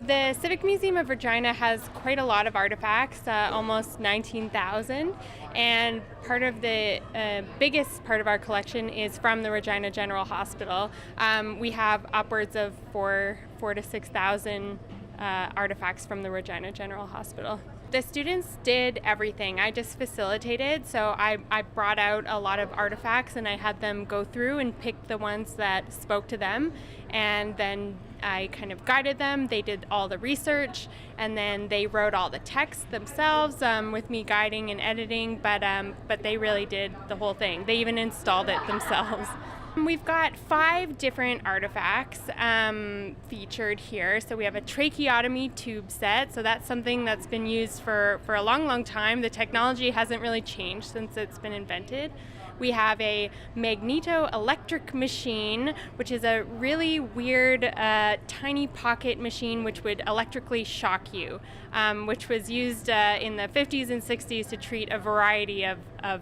The Civic Museum of Regina has quite a lot of artifacts, almost 19,000, and part of the biggest part of our collection is from the Regina General Hospital. We have upwards of 4 to 6,000 artifacts from the Regina General Hospital. The students did everything. I just facilitated, so I brought out a lot of artifacts and I had them go through and pick the ones that spoke to them, and then I kind of guided them. They did all the research, and then they wrote all the text themselves with me guiding and editing, but they really did the whole thing. They even installed it themselves. We've got 5 different artifacts featured here. So we have a tracheotomy tube set. So that's something that's been used for a long time. The technology hasn't really changed since it's been invented. We have a magneto-electric machine, which is a really weird tiny pocket machine which would electrically shock you, which was used in the 50s and 60s to treat a variety of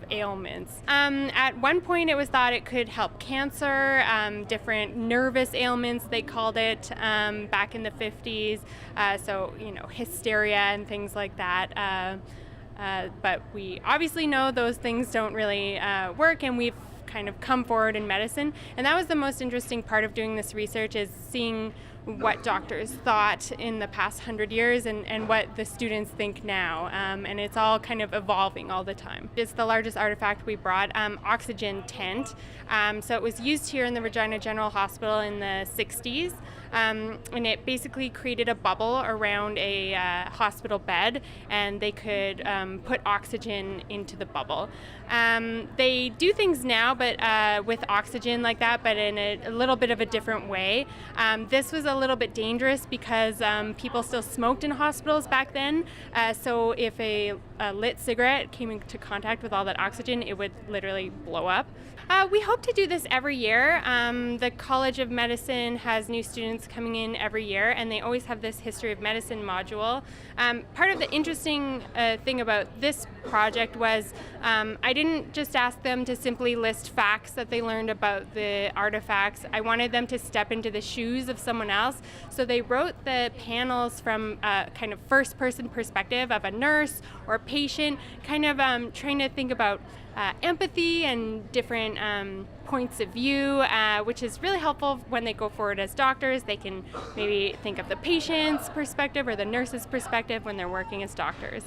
ailments. At one point it was thought it could help cancer, different nervous ailments they called it back in the 50s, so hysteria and things like that. But we obviously know those things don't really work, and we've kind of come forward in medicine. And that was the most interesting part of doing this research, is seeing what doctors thought in the past 100 years and what the students think now. And it's all kind of evolving all the time. It's the largest artifact we brought, oxygen tent. So it was used here in the Regina General Hospital in the 60s. And it basically created a bubble around a hospital bed, and they could put oxygen into the bubble. They do things now, but with oxygen like that, but in a little bit of a different way. This was a little bit dangerous because people still smoked in hospitals back then. So if a lit cigarette came into contact with all that oxygen, it would literally blow up. We hope to do this every year. The College of Medicine has new students coming in every year, and they always have this History of Medicine module. Part of the interesting thing about this project was I didn't just ask them to simply list facts that they learned about the artifacts. I wanted them to step into the shoes of someone else. So they wrote the panels from a kind of first-person perspective of a nurse or a patient, kind of trying to think about empathy and different points of view, which is really helpful when they go forward as doctors. They can maybe think of the patient's perspective or the nurse's perspective when they're working as doctors.